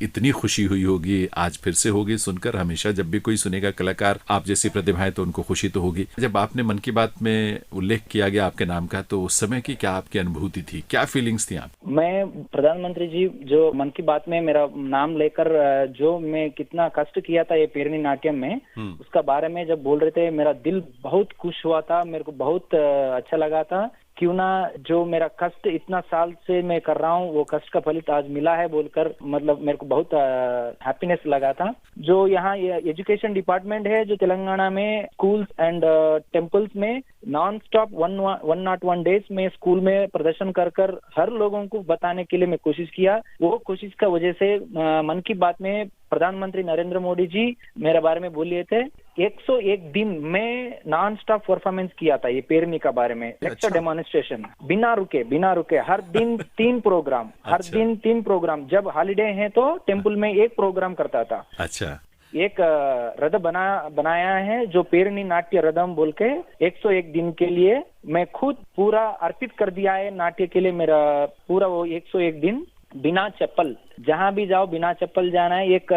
इतनी खुशी हुई होगी, आज फिर से होगी सुनकर। हमेशा जब भी कोई सुनेगा कलाकार आप जैसी प्रतिभाएं तो उनको खुशी तो होगी। जब आपने मन की बात में उल्लेख किया गया आपके नाम का, तो उस समय की क्या आपकी अनुभूति थी, क्या फीलिंग्स थी आप? मैं प्रधानमंत्री जी जो मन की बात में मेरा नाम लेकर जो मैं कितना कष्ट किया था ये पेरिनी नाट्यम में, उसका बारे में जब बोल रहे थे मेरा दिल बहुत खुश हुआ था। मेरे को बहुत अच्छा लगा था। क्यों ना जो मेरा कष्ट इतना साल से मैं कर रहा हूँ वो कष्ट का फलित आज मिला है बोलकर, मतलब मेरे को बहुत हैप्पीनेस लगा था। जो यहाँ ये एजुकेशन डिपार्टमेंट है जो तेलंगाना में स्कूल्स एंड टेम्पल्स में नॉन स्टॉप 101 डेज में स्कूल में प्रदर्शन कर कर हर लोगों को बताने के लिए मैं कोशिश किया। वो कोशिश का वजह से मन की बात में प्रधानमंत्री नरेंद्र मोदी जी मेरे बारे में बोलिए थे। 101 दिन में नॉन स्टॉप परफॉर्मेंस किया था ये पेरिनी का बारे में, लेक्चर डेमोन्स्ट्रेशन बिना रुके हर दिन 3 प्रोग्राम, हर दिन 3 प्रोग्राम। जब हॉलीडे है तो टेम्पल में 1 प्रोग्राम करता था। अच्छा। एक रथ बनाया है जो पेरिनी नाट्य रथम बोल के 101 दिन के लिए मैं खुद पूरा अर्पित कर दिया है नाट्य के लिए। मेरा पूरा वो 101 दिन बिना चप्पल, जहां भी जाओ बिना चप्पल जाना है। एक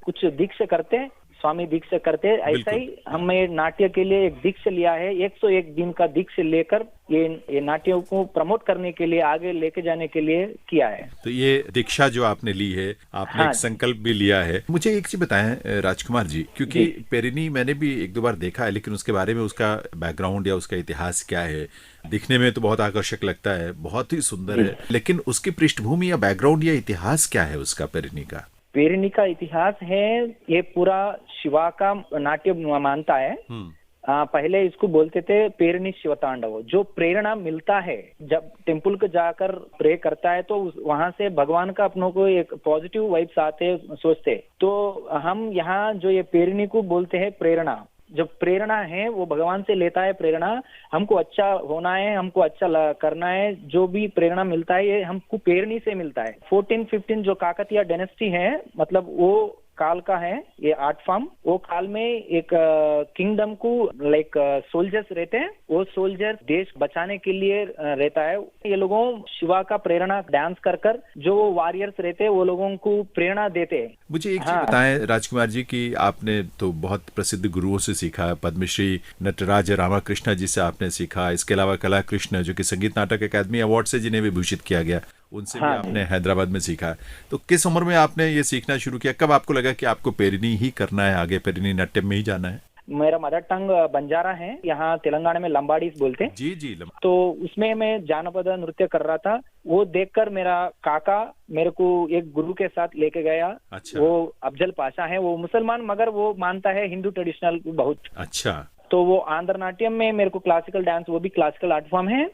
कुछ दीक्षा करते, स्वामी दीक्षा करते, ऐसा ही हमने नाट्य के लिए एक दीक्षा लिया है। 101 दिन का दीक्षा लेकर ये नाट्यों को प्रमोट करने के लिए, आगे लेके जाने के लिए किया है। तो ये दीक्षा जो आपने ली है, आपने एक संकल्प भी लिया है। मुझे एक चीज बताएं राजकुमार जी, क्योंकि पेरिनी मैंने भी 1-2 बार देखा है, लेकिन उसके बारे में उसका बैकग्राउंड या उसका इतिहास क्या है, दिखने में तो बहुत आकर्षक लगता है, बहुत ही सुंदर है, लेकिन उसकी पृष्ठभूमि या बैकग्राउंड या इतिहास क्या है उसका पेरिनी का? पेरिनी का इतिहास है ये पूरा शिवा का नाट्य मानता है। पहले इसको बोलते थे पेरिनी शिव तांडव। जो प्रेरणा मिलता है जब टेम्पल को जाकर प्रे करता है तो वहां से भगवान का अपनों को एक पॉजिटिव वाइब्स आते, सोचते। तो हम यहाँ जो ये पेरिनी को बोलते हैं प्रेरणा, जब प्रेरणा है वो भगवान से लेता है प्रेरणा। हमको अच्छा होना है, हमको अच्छा करना है, जो भी प्रेरणा मिलता है ये हमको पेरिनी से मिलता है। 14-15 जो काकतीय डायनेस्टी है, मतलब वो काल का है ये आर्ट फॉर्म। वो काल में एक किंगडम को लाइक सोल्जर्स रहते हैं, वो सोल्जर्स देश बचाने के लिए रहता है। ये लोगों शिवा का प्रेरणा डांस कर कर जो वॉरियर्स रहते हैं वो लोगों को प्रेरणा देते हैं। मुझे एक चीज बताएं राजकुमार जी कि आपने तो बहुत प्रसिद्ध गुरुओं से सीखा, पद्मश्री नटराज रामाकृष्ण जी से आपने सीखा, इसके अलावा कला कृष्ण जो कि संगीत नाटक अकादमी अवार्ड से जिन्हें विभूषित किया गया, उनसे भी आपने हैदराबाद में सीखा। तो किस उम्र में आपने ये सीखना शुरू किया? कब आपको लगा कि आपको पेरिनी ही करना है, आगे पेरिनी नाट्यम में ही जाना है? मेरा मदर टंग बंजारा है, यहाँ तेलंगाना में लंबाडीज बोलते हैं। जी। तो उसमें मैं जानपद नृत्य कर रहा था। वो देखकर मेरा काका मेरे को एक गुरु के साथ लेके गया। अच्छा। वो अफजल पाशा है, वो मुसलमान मगर वो मानता है हिंदू ट्रेडिशनल बहुत। अच्छा। तो वो आंध्र नाट्यम में मेरे को क्लासिकल डांस, वो भी क्लासिकल आर्ट फॉर्म है,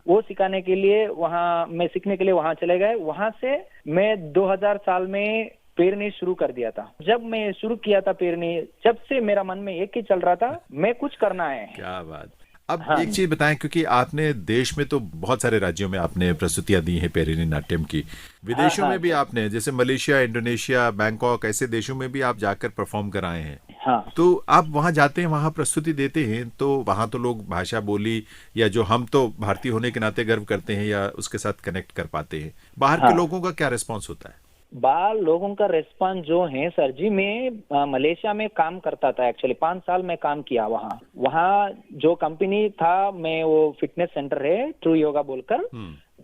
वो सिखाने के लिए वहाँ मैं सीखने के लिए वहाँ चले गए। वहाँ से मैं 2000 साल में पेरिनी शुरू कर दिया था। जब मैं शुरू किया था पेरिनी, जब से मेरा मन में एक ही चल रहा था, मैं कुछ करना है। क्या बात। अब एक चीज बताएं, क्योंकि आपने देश में तो बहुत सारे राज्यों में आपने प्रस्तुतियां दी हैं पेरिनी नाट्यम की, विदेशों में भी आपने, जैसे मलेशिया, इंडोनेशिया, बैंकॉक, ऐसे देशों में भी आप जाकर परफॉर्म कराए हैं। हाँ। तो आप वहां जाते हैं, वहां प्रस्तुति देते हैं, तो वहां तो लोग भाषा बोली या जो हम तो भारतीय होने के नाते गर्व करते हैं या उसके साथ कनेक्ट कर पाते हैं, बाहर के लोगों का क्या रिस्पॉन्स होता है? बाहर लोगों का रिस्पॉन्स जो है सर जी, मैं मलेशिया में काम करता था एक्चुअली, 5 साल में काम किया वहाँ जो कंपनी था, मैं वो फिटनेस सेंटर है ट्रू योगा बोलकर,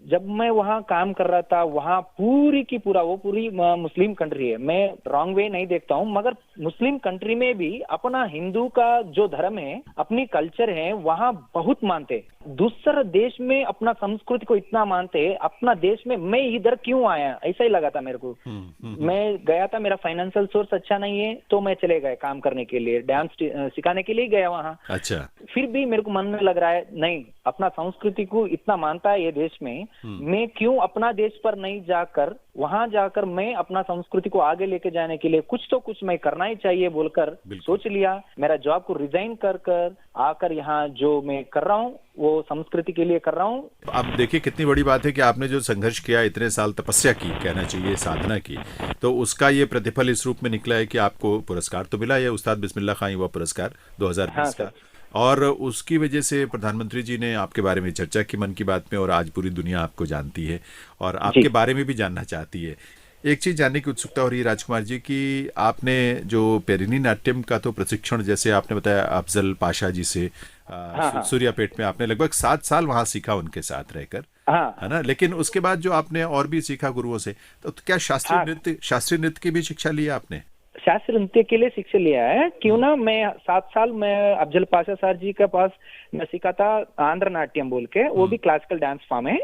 जब मैं वहाँ काम कर रहा था, वहाँ पूरी की पूरा वो पूरी मुस्लिम कंट्री है, मैं रॉन्ग वे नहीं देखता हूँ, मगर मुस्लिम कंट्री में भी अपना हिंदू का जो धर्म है, अपनी कल्चर है, वहाँ बहुत मानते। दूसरा देश में अपना संस्कृति को इतना मानते, अपना देश में मैं इधर क्यों आया, ऐसा ही लगा था मेरे को। मैं गया था, मेरा फाइनेंशियल सोर्स अच्छा नहीं है, तो मैं चले गए काम करने के लिए, डांस सिखाने के लिए गया वहाँ। अच्छा। फिर भी मेरे को मन में लग रहा है, नहीं, अपना संस्कृति को इतना मानता है ये देश में, मैं क्यों अपना देश पर नहीं जाकर, वहां जाकर मैं अपना संस्कृति को आगे लेके जाने के लिए कुछ तो कुछ मैं करना ही चाहिए बोलकर सोच लिया। मेरा जॉब को रिजाइन कर आकर यहाँ जो मैं कर रहा हूँ वो संस्कृति के लिए कर रहा हूँ। अब देखिए कितनी बड़ी बात है कि आपने जो संघर्ष किया, इतने साल तपस्या की, कहना चाहिए साधना की, तो उसका ये प्रतिफल इस रूप में निकला है कि आपको पुरस्कार तो मिला है, उस्ताद बिस्मिल्लाह खां युवा पुरस्कार 2020 का, और उसकी वजह से प्रधानमंत्री जी ने आपके बारे में चर्चा की मन की बात में, और आज पूरी दुनिया आपको जानती है और आपके बारे में भी जानना चाहती है। एक चीज जानने की उत्सुकता हो रही है राजकुमार जी कि आपने जो पेरिनी नाट्यम का तो प्रशिक्षण, जैसे आपने बताया अफजल पाशा जी से सूर्यापेट में आपने लगभग 7 साल वहां सीखा उनके साथ रहकर, है ना, लेकिन उसके बाद जो आपने और भी सीखा गुरुओं से, तो क्या शास्त्रीय नृत्य की भी शिक्षा ली है आपने? शास्त्रीय नृत्य के लिए शिक्षा लिया है, क्यों ना, मैं 7 साल मैं अफजल पाशा सर जी के पास मैं सीखा था आंध्र नाट्यम बोल के, वो भी क्लासिकल डांस फॉर्म है।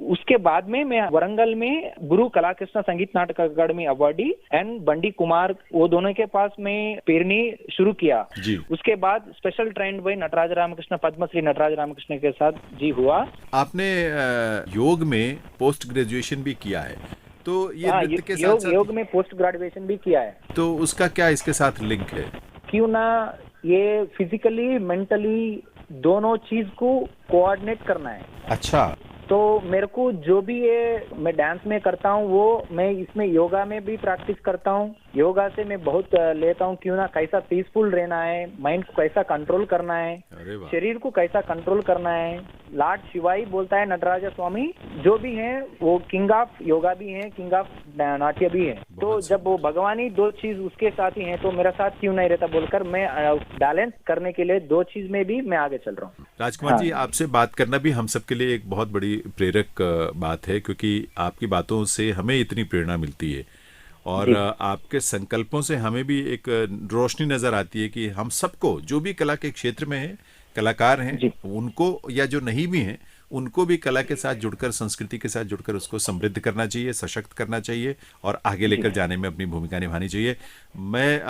उसके बाद में मैं वरंगल में गुरु कलाकृष्ण संगीत नाटक अकादमी अवार्डी एंड बंडी कुमार, वो दोनों के पास में पेरनी शुरू किया। उसके बाद special trained by Nataraj Ramakrishna, Padmashri Nataraj Ramakrishna के साथ जी हुआ। आपने योग में पोस्ट ग्रेजुएशन भी किया है, तो ये नृत्य के साथ योग में पोस्ट ग्रेजुएशन भी किया है, तो उसका क्या इसके साथ लिंक है? क्यों ना, ये फिजिकली मेंटली दोनों चीज को कोऑर्डिनेट करना है। अच्छा। तो मेरे को जो भी ये मैं डांस में करता हूँ, वो मैं इसमें योगा में भी प्रैक्टिस करता हूँ। योगा से मैं बहुत लेता हूँ, क्यों ना, कैसा पीसफुल रहना है, माइंड को कैसा कंट्रोल करना है, शरीर को कैसा कंट्रोल करना है। लॉर्ड शिवाई बोलता है नटराज स्वामी जो भी है, वो किंग ऑफ योगा भी है, किंग ऑफ नाट्य भी है। तो जब वो भगवानी 2 चीज उसके साथ ही है, तो मेरा साथ क्यों नहीं रहता बोलकर मैं बैलेंस करने के लिए 2 चीज में भी मैं आगे चल रहा हूँ। राजकुमार जी, आपसे बात करना भी हम सबके लिए एक बहुत बड़ी प्रेरक बात है, क्योंकि आपकी बातों से हमें इतनी प्रेरणा मिलती है और आपके संकल्पों से हमें भी एक रोशनी नजर आती है कि हम सबको, जो भी कला के क्षेत्र में है, कलाकार हैं, उनको या जो नहीं भी हैं, उनको भी कला के साथ जुड़कर, संस्कृति के साथ जुड़कर उसको समृद्ध करना चाहिए, सशक्त करना चाहिए और आगे लेकर जाने में अपनी भूमिका निभानी चाहिए। मैं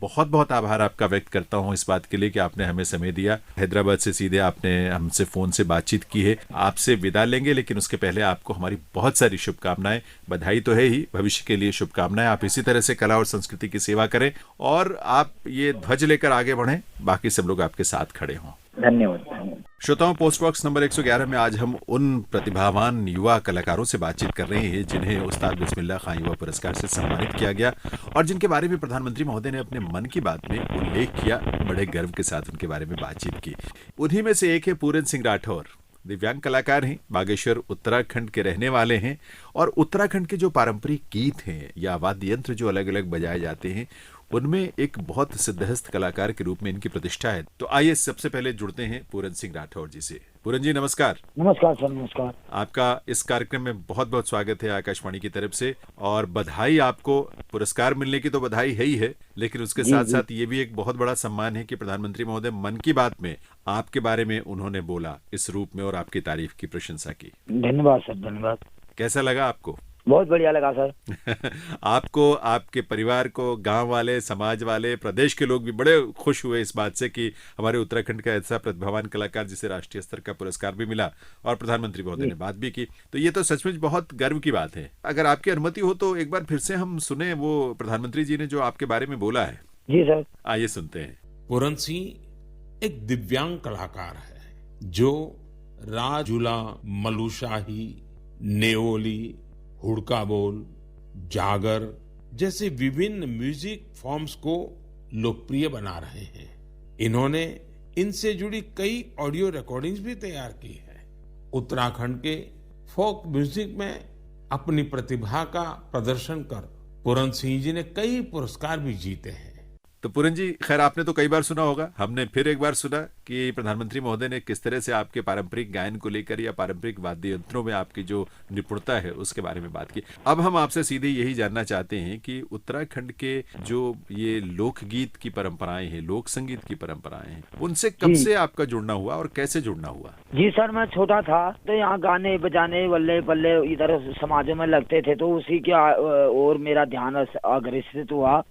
बहुत बहुत आभार आपका व्यक्त करता हूं इस बात के लिए कि आपने हमें समय दिया। हैदराबाद से सीधे आपने हमसे फोन से बातचीत की है। आपसे विदा लेंगे, लेकिन उसके पहले आपको हमारी बहुत सारी शुभकामनाएं, बधाई तो है ही, भविष्य के लिए शुभकामनाएं। आप इसी तरह से कला और संस्कृति की सेवा करें और आप ये ध्वज लेकर आगे बढ़ें, बाकी सब लोग आपके साथ खड़े हों। धन्यवाद। श्रोताओं, पोस्ट बॉक्स नंबर 111 में आज हम उन प्रतिभावान युवा कलाकारों से बातचीत कर रहे हैं जिन्हें उस्ताद बिस्मिल्लाह खां युवा पुरस्कार से सम्मानित किया गया और जिनके बारे में प्रधानमंत्री महोदय ने अपने मन की बात में उल्लेख किया, बड़े गर्व के साथ उनके बारे में बातचीत की। उन्हीं में से एक है पूरन सिंह राठौर। दिव्यांग कलाकार हैं, बागेश्वर उत्तराखंड के रहने वाले हैं और उत्तराखंड के जो पारंपरिक गीत हैं या वाद्य यंत्र जो अलग अलग बजाए जाते हैं, उनमें एक बहुत सिद्धहस्त कलाकार के रूप में इनकी प्रतिष्ठा है। तो आइए सबसे पहले जुड़ते हैं पूरन सिंह राठौर जी से। पूरन जी नमस्कार। नमस्कार सर, नमस्कार। आपका इस कार्यक्रम में बहुत बहुत स्वागत है आकाशवाणी की तरफ से और बधाई आपको। पुरस्कार मिलने की तो बधाई है ही है, लेकिन उसके साथ साथ ये भी एक बहुत बड़ा सम्मान है कि प्रधानमंत्री महोदय मन की बात में आपके बारे में उन्होंने बोला इस रूप में और आपकी तारीफ की, प्रशंसा की। धन्यवाद सर, धन्यवाद। कैसा लगा आपको? बहुत बढ़िया लगा सर। आपको, आपके परिवार को, गांव वाले, समाज वाले, प्रदेश के लोग भी बड़े खुश हुए इस बात से कि हमारे उत्तराखंड का ऐसा प्रतिभावान कलाकार जिसे राष्ट्रीय स्तर का पुरस्कार भी मिला और प्रधानमंत्री महोदय ने बात भी की, तो ये तो सचमुच बहुत गर्व की बात है। अगर आपकी अनुमति हो तो एक बार फिर से हम सुने वो प्रधानमंत्री जी ने जो आपके बारे में बोला है। जी सर। आइए सुनते हैं। पूरन सिंह एक दिव्यांग कलाकार है, जो राजूला, मलुशाही, नेओली, हुड़का बोल, जागर जैसे विभिन्न म्यूजिक फॉर्म्स को लोकप्रिय बना रहे हैं। इन्होंने इनसे जुड़ी कई ऑडियो रिकॉर्डिंग्स भी तैयार की है। उत्तराखंड के फोक म्यूजिक में अपनी प्रतिभा का प्रदर्शन कर पूरन सिंह जी ने कई पुरस्कार भी जीते हैं। तो पूरन जी, खैर आपने तो कई बार सुना होगा, हमने फिर एक बार सुना कि प्रधानमंत्री महोदय ने किस तरह से आपके पारंपरिक गायन को लेकर या पारंपरिक वाद्य यंत्रों में आपकी जो निपुणता है उसके बारे में बात की। अब हम आपसे सीधे यही जानना चाहते हैं कि उत्तराखंड के जो ये लोकगीत की परंपराएं हैं, लोक संगीत की परंपराएं हैं, उनसे कब से आपका जुड़ना हुआ और कैसे जुड़ना हुआ? जी सर, मैं छोटा था तो यहाँ गाने बजाने बल्ले बल्ले इधर समाजों में लगते थे, तो उसी के और मेरा ध्यान अग्रसित हुआ।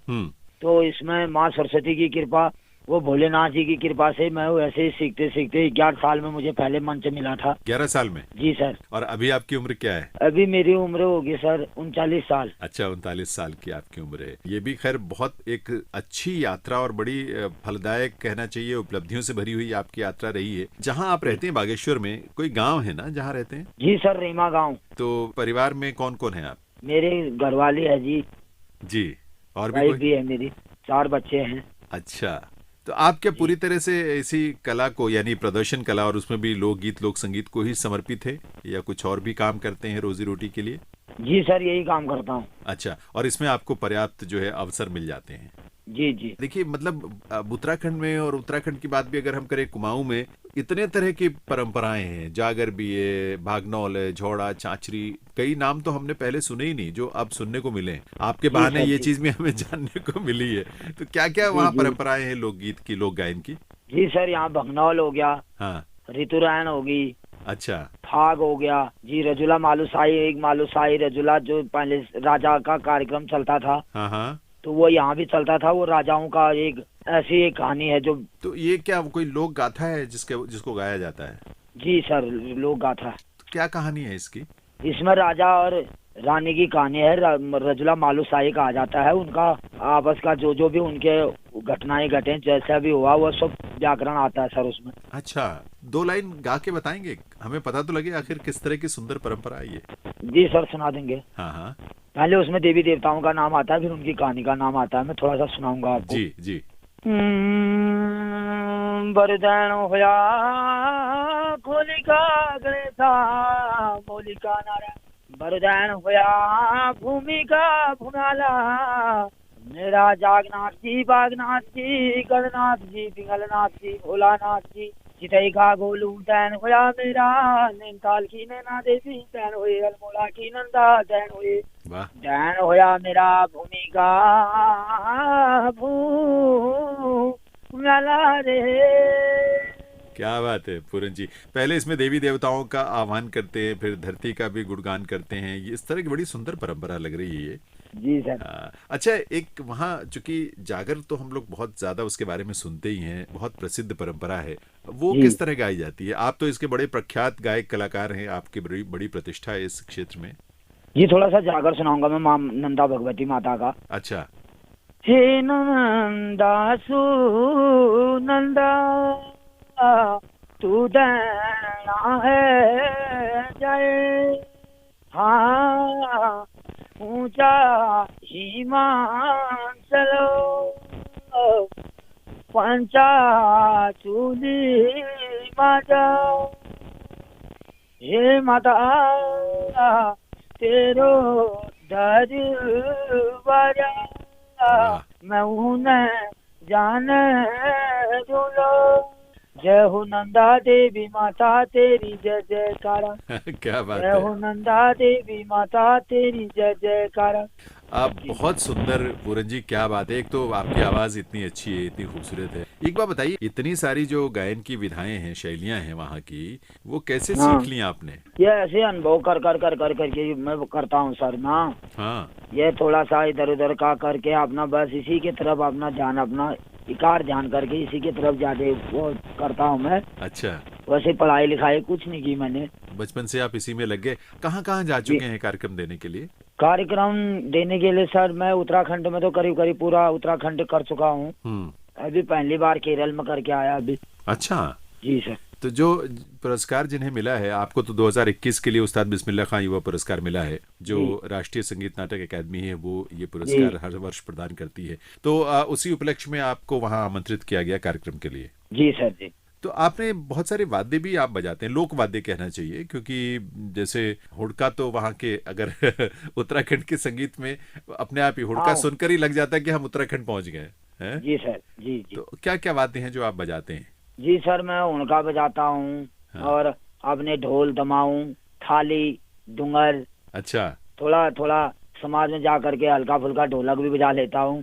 तो इसमें माँ सरस्वती की कृपा, वो भोलेनाथ जी की कृपा से मैं ऐसे ही सीखते सीखते 11 साल में मुझे पहले मंच मिला था। 11 साल में? जी सर। और अभी आपकी उम्र क्या है? अभी मेरी उम्र होगी सर 39 साल। अच्छा, 39 साल की आपकी उम्र है। ये भी खैर बहुत एक अच्छी यात्रा और बड़ी फलदायक कहना चाहिए, उपलब्धियों से भरी हुई आपकी यात्रा रही है। जहाँ आप रहते हैं बागेश्वर में, कोई गाँव है ना जहाँ रहते हैं? जी सर, रीमा गाँव। तो परिवार में कौन कौन है आप? मेरे घरवाली है जी। जी, और वाइफ भी है मेरी, 4 बच्चे हैं। अच्छा, तो आप क्या पूरी तरह से इसी कला को यानी प्रदर्शन कला और उसमें भी लोकगीत लोक संगीत को ही समर्पित है या कुछ और भी काम करते हैं रोजी रोटी के लिए? जी सर, यही काम करता हूँ। अच्छा, और इसमें आपको पर्याप्त जो है अवसर मिल जाते हैं? जी जी। देखिए, मतलब उत्तराखंड में और उत्तराखंड की बात भी अगर हम करें, कुमाऊं में इतने तरह की परंपराएं हैं, जागर भी है, भागनौल है, झोड़ा, चांचरी, कई नाम तो हमने पहले सुने ही नहीं जो अब सुनने को मिले। आपके बहाने ये चीज भी हमें जानने को मिली है। तो क्या क्या वहाँ परंपराएं हैं लोकगीत की, लोक गायन की? जी सर, यहाँ भगनौल हो गया, हाँ, ऋतुरायण होगी, अच्छा, फाग हो गया जी, रजुला मालूसाई, एक मालूसाई रजुला जो पहले राजा का कार्यक्रम चलता था, हाँ हाँ, तो वो यहाँ भी चलता था। वो राजाओं का एक ऐसी एक कहानी है जो। तो ये क्या कोई लोक गाथा है जिसको गाया जाता है? जी सर, लोक गाथा। तो क्या कहानी है इसकी? इसमें राजा और रानी की कहानी है। रजुला मालूसाई कहा जाता है। उनका आपस का जो भी उनके घटनाएं घटे, जैसा भी हुआ, वो सब व्याकरण आता है सर उसमें। अच्छा, 2 लाइन गा के बताएंगे, हमें पता तो लगे आखिर किस तरह की सुंदर परंपरा है ये। जी सर, सुना देंगे। हाँ हाँ, पहले उसमें देवी देवताओं का नाम आता है, फिर उनकी कहानी का नाम आता है। मैं थोड़ा सा सुनाऊंगा आपको। जी जी। बरदैन होया खोलिका गणेशा मोलिका नारायण, बरदैन होया भूमिका भूमाला, मेरा जागनाथ जी, बागनाथ जी, गणनाथ जी, पिंगलनाथ जी, भोलानाथ जी, चितई का गोलू दैन होया मेरा, नैनताल की नैना देवी दैन हुए, अल्मोड़ा की नंदा दैन हुए, दैन होया मेरा भूमिका भूमाला रे। क्या बात है पूरन जी। पहले इसमें देवी देवताओं का आह्वान करते हैं, फिर धरती का भी गुणगान करते हैं। इस तरह की बड़ी सुंदर परंपरा लग रही है ये। जी सर। अच्छा, एक वहाँ चूंकि जागर तो हम लोग बहुत ज्यादा उसके बारे में सुनते ही हैं, बहुत प्रसिद्ध परंपरा है, वो किस तरह गाई जाती है? आप तो इसके बड़े प्रख्यात गायक कलाकार हैं, आपकी बड़ी बड़ी प्रतिष्ठा है इस क्षेत्र में। जी, थोड़ा सा जागर सुनाऊंगा मैं मां नंदा भगवती माता का। अच्छा। हे नंदा सुनंदा तू देना है जय, हाँ ऊंचा हिमाचलो पंचा चूली माता, हे माता तेरो दरबार मैं उन्हें जाने दूलो, जय हो नंदा देवी माता तेरी जय जयकारा। क्या बात जय है। हो नंदा देवी माता तेरी जय जयकारा। आप बहुत सुंदर पूरन जी, क्या बात है। एक तो आपकी आवाज इतनी अच्छी है, इतनी खूबसूरत है। एक बात बताइए, इतनी सारी जो गायन की विधाएं हैं, शैलियां हैं वहाँ की, वो कैसे सीख ली आपने? ये ऐसे अनुभव कर करके मैं करता हूँ सर ना। हाँ, ये थोड़ा सा इधर उधर का करके अपना बस इसी की तरफ अपना ध्यान, अपना इकार ध्यान करके इसी की तरफ जाके वो करता हूँ मैं। अच्छा, वैसे पढ़ाई लिखाई कुछ नहीं की मैंने। बचपन से आप इसी में लग गए। कहाँ कहाँ जा चुके हैं कार्यक्रम देने के लिए? कार्यक्रम देने के लिए सर मैं उत्तराखंड में तो करीब करीब पूरा उत्तराखंड कर चुका हूँ। अभी पहली बार केरल में करके आया अभी। अच्छा, जी सर। तो जो पुरस्कार जिन्हें मिला है, आपको तो 2021 के लिए उस्ताद बिस्मिल्लाह खां युवा पुरस्कार मिला है, जो राष्ट्रीय संगीत नाटक अकादमी है वो ये पुरस्कार हर वर्ष प्रदान करती है। तो उसी उपलक्ष्य में आपको वहां आमंत्रित किया गया कार्यक्रम के लिए। जी सर जी। तो आपने बहुत सारे वाद्य भी आप बजाते हैं, लोक वाद्य कहना चाहिए, क्योंकि जैसे हुड़का तो वहाँ के, अगर उत्तराखंड के संगीत में अपने आप ही हुड़का सुनकर ही लग जाता है कि हम उत्तराखंड पहुंच गए हैं। जी सर जी जी। तो क्या क्या वाद्य हैं जो आप बजाते हैं? जी सर, मैं उनका बजाता हूँ और अपने ढोल दमाऊं, थाली, डुंगर। अच्छा। थोड़ा थोड़ा समाज में जा करके हल्का फुल्का ढोलक भी बजा लेता हूँ।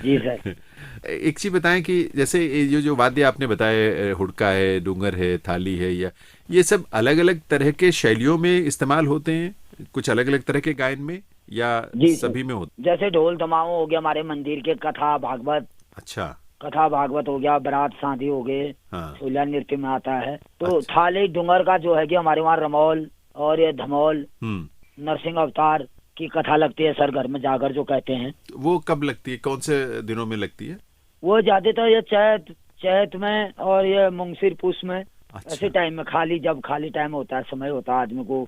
जी सर। एक चीज बताएं कि जैसे ये जो वाद्य आपने बताए, हुड़का है, डूंगर है, थाली है, या ये सब अलग अलग तरह के शैलियों में इस्तेमाल होते हैं, कुछ अलग अलग तरह के गायन में, या सभी में होते? जैसे ढोल दमाऊ हो गया हमारे मंदिर के, कथा भागवत। अच्छा। कथा भागवत हो गया, बारात शादी हो गए, हाँ। छोलिया नृत्य में आता है। तो अच्छा। थाली डुंगर का जो है कि हमारे वहाँ रमौल और ये धमौल, नरसिंह अवतार की कथा लगती है सर, घर में जाकर जो कहते हैं। वो कब लगती है, कौन से दिनों में लगती है? वो ज्यादातर ये चैत में और ये मुंगसिर पुष में। अच्छा। ऐसे टाइम में जब खाली टाइम होता है, समय होता है आदमी को,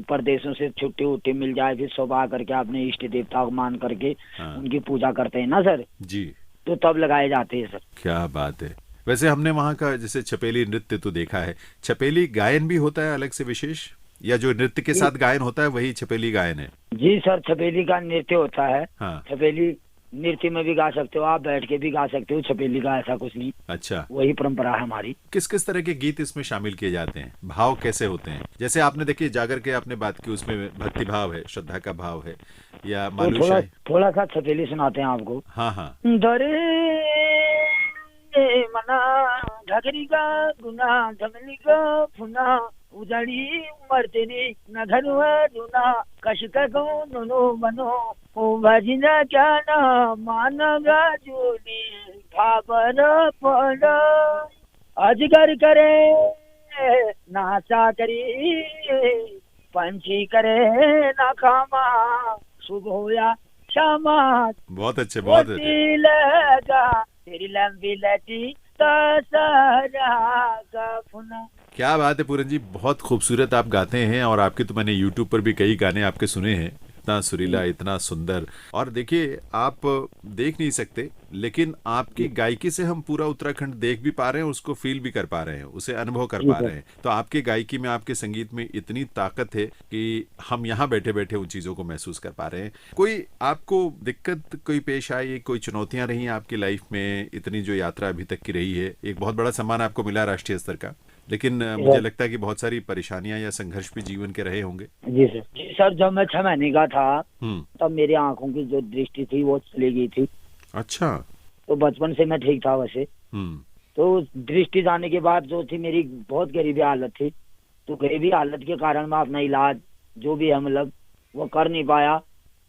परदेशों से छुट्टी उट्टी मिल जाए, फिर सुबह करके अपने इष्ट देवता को मान करके उनकी पूजा करते हैं ना सर जी, तो तब लगाए जाते हैं सर। क्या बात है। वैसे हमने वहाँ का जैसे छपेली नृत्य तो देखा है, छपेली गायन भी होता है अलग से विशेष, या जो नृत्य के साथ गायन होता है वही छपेली गायन है? जी सर, छपेली का नृत्य होता है। हाँ। छपेली नृत्य में भी गा सकते हो आप, बैठ के भी गा सकते हो, छपेली का ऐसा कुछ नहीं। अच्छा। वही परंपरा है हमारी। किस किस तरह के गीत इसमें शामिल किए जाते हैं, भाव कैसे होते हैं? जैसे आपने देखिए जागर के आपने बात की, उसमें भक्ति भाव है, श्रद्धा का भाव है, या मालूशाही? थोड़ा सा छपेली सुनाते हैं आपको। हाँ हाँ। मना घगरी का गुना धमली का फुना उजाड़ी मरतेनी न धनुआ दुना कशिका को नो बनो ओ भजना क्या ना मानगा जोनी भाबर पड़ा अजगर करे नाचा करी पंछी करे ना खामा सुबह होया शामा। बहुत अच्छे, बहुत अच्छे। लगा तेरी लंबी लटी का फुना। क्या बात है पूरन जी, बहुत खूबसूरत आप गाते हैं, और आपके तो मैंने YouTube पर भी कई गाने आपके सुने हैं, इतना सुरीला, इतना सुंदर। और देखिए आप देख नहीं सकते, लेकिन आपकी गायकी से हम पूरा उत्तराखंड देख भी पा रहे हैं, उसको फील भी कर पा रहे हैं, उसे अनुभव कर पा रहे हैं। तो आपके गायकी में, आपके संगीत में इतनी ताकत है कि हम यहाँ बैठे बैठे उन चीजों को महसूस कर पा रहे हैं। कोई आपको दिक्कत कोई पेश आई, कोई चुनौतियां रही आपकी लाइफ में, इतनी जो यात्रा अभी तक की रही है? एक बहुत बड़ा सम्मान आपको मिला राष्ट्रीय स्तर का, लेकिन मुझे लगता है कि बहुत सारी परेशानियां या संघर्ष भी जीवन के रहे होंगे। जी सर। जी सर, जब मैं 6 महीने का था तब मेरी आंखों की जो दृष्टि थी वो चली गई थी। अच्छा। तो बचपन से मैं ठीक था वैसे। तो दृष्टि जाने के बाद जो थी मेरी बहुत गरीबी हालत थी, तो गरीबी हालत के कारण मैं अपना इलाज जो भी है मतलब वो कर नहीं पाया।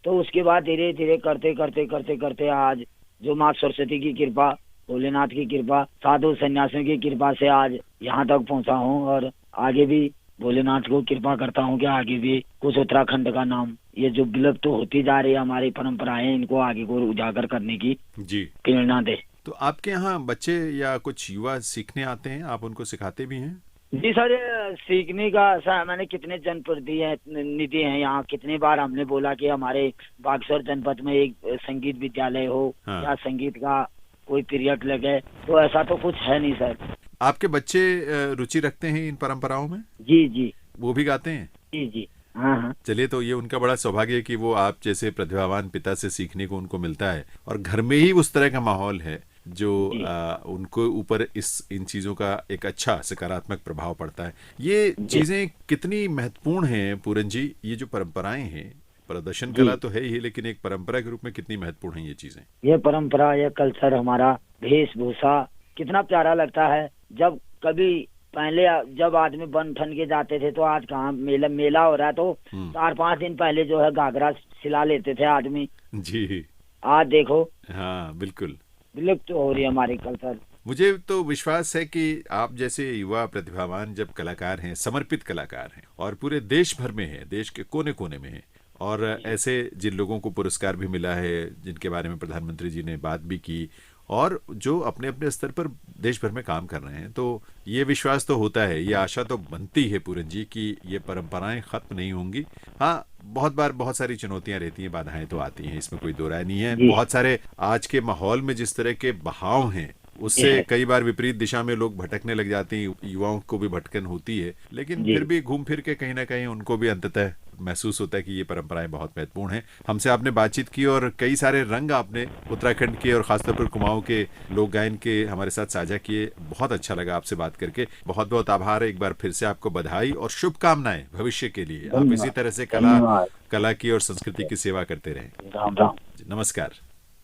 तो उसके बाद धीरे धीरे करते करते करते करते आज जो माँ सरस्वती की कृपा, भोलेनाथ की कृपा, साधु सन्यासियों की कृपा से आज यहाँ तक पहुँचा हूँ, और आगे भी भोलेनाथ को कृपा करता हूँ कि आगे भी कुछ उत्तराखंड का नाम, ये जो विलुप्त तो होती जा रही है हमारी परंपराएं, इनको आगे को उजागर करने की जी प्रेरणा दे। तो आपके यहाँ बच्चे या कुछ युवा सीखने आते हैं, आप उनको सिखाते भी हैं? जी सर, सीखने का ऐसा मैंने कितने जनप्रतिनिधि हैं यहाँ, कितने बार हमने बोला कि हमारे बागेश्वर जनपद में एक संगीत विद्यालय हो या संगीत का कोई पीरियड लगे, तो ऐसा तो कुछ है नहीं सर। आपके बच्चे रुचि रखते हैं इन परंपराओं में? जी जी। वो भी गाते हैं? जी जी। हाँ। चलिए, तो ये उनका बड़ा सौभाग्य है कि वो आप जैसे प्रतिभावान पिता से सीखने को उनको मिलता है, और घर में ही उस तरह का माहौल है जो उनको ऊपर इन चीजों का एक अच्छा सकारात्मक प्रभाव पड़ता है। ये चीजें कितनी महत्वपूर्ण हैं पूरन जी, ये जो परंपराएं हैं, प्रदर्शन कला तो है ही, लेकिन एक परंपरा के रूप में कितनी महत्वपूर्ण है ये चीजें? ये परंपरा, ये कल्चर, हमारा वेशभूषा कितना प्यारा लगता है। जब कभी पहले जब आदमी बन ठन के जाते थे, तो आज कहाँ मेला हो रहा है, तो 4-5 दिन पहले जो है घाघरा सिला लेते थे आदमी। जी। आज देखो। हाँ बिल्कुल, विलुप्त हो रही है हमारी कल्चर। मुझे तो विश्वास है कि आप जैसे युवा प्रतिभावान जब कलाकार हैं, समर्पित कलाकार हैं, और पूरे देश भर में हैं, देश के कोने कोने में हैं, और ऐसे जिन लोगों को पुरस्कार भी मिला है, जिनके बारे में प्रधानमंत्री जी ने बात भी की, और जो अपने अपने स्तर पर देश भर में काम कर रहे हैं। तो ये विश्वास तो होता है, ये आशा तो बनती है पूरन जी कि ये परंपराएं खत्म नहीं होंगी। हाँ, बहुत बार बहुत सारी चुनौतियां रहती हैं, बाधाएं तो आती हैं, इसमें कोई दो राय नहीं है। बहुत सारे आज के माहौल में जिस तरह के बहाव हैं उससे कई बार विपरीत दिशा में लोग भटकने लग जाते हैं, युवाओं को भी भटकन होती है, लेकिन फिर भी घूम फिर के कहीं ना कहीं उनको भी अंततः महसूस होता है कि ये परंपराएं बहुत महत्वपूर्ण हैं। हमसे आपने बातचीत की और कई सारे रंग आपने उत्तराखंड के और खासतौर पर कुमाऊं के लोक गायन के हमारे साथ साझा किए। बहुत अच्छा लगा आपसे बात करके। बहुत बहुत आभार, एक बार फिर से आपको बधाई और शुभकामनाएं भविष्य के लिए। आप इसी तरह से कला की और संस्कृति की सेवा करते रहें। नमस्कार।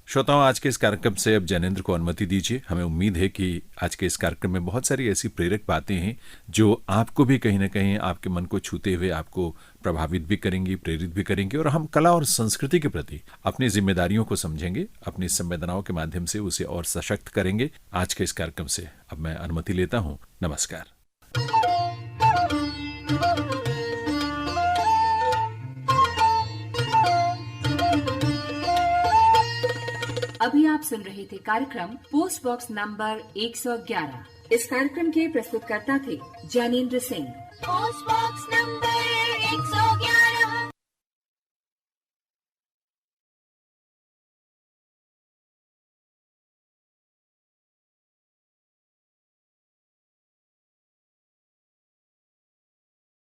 श्रोताओं, आज के इस कार्यक्रम से अब जैनेंद्र को अनुमति दीजिए। हमें उम्मीद है कि आज के इस कार्यक्रम में बहुत सारी ऐसी प्रेरक बातें हैं जो आपको भी कहीं ना कहीं आपके मन को छूते हुए आपको प्रभावित भी करेंगी, प्रेरित भी करेंगी, और हम कला और संस्कृति के प्रति अपनी जिम्मेदारियों को समझेंगे, अपनी संवेदनाओं के माध्यम से उसे और सशक्त करेंगे। आज के इस कार्यक्रम से अब मैं अनुमति लेता हूँ। नमस्कार। अभी आप सुन रहे थे कार्यक्रम पोस्ट बॉक्स नंबर 111। इस कार्यक्रम के प्रस्तुतकर्ता थे Jainendra Singh. Post box number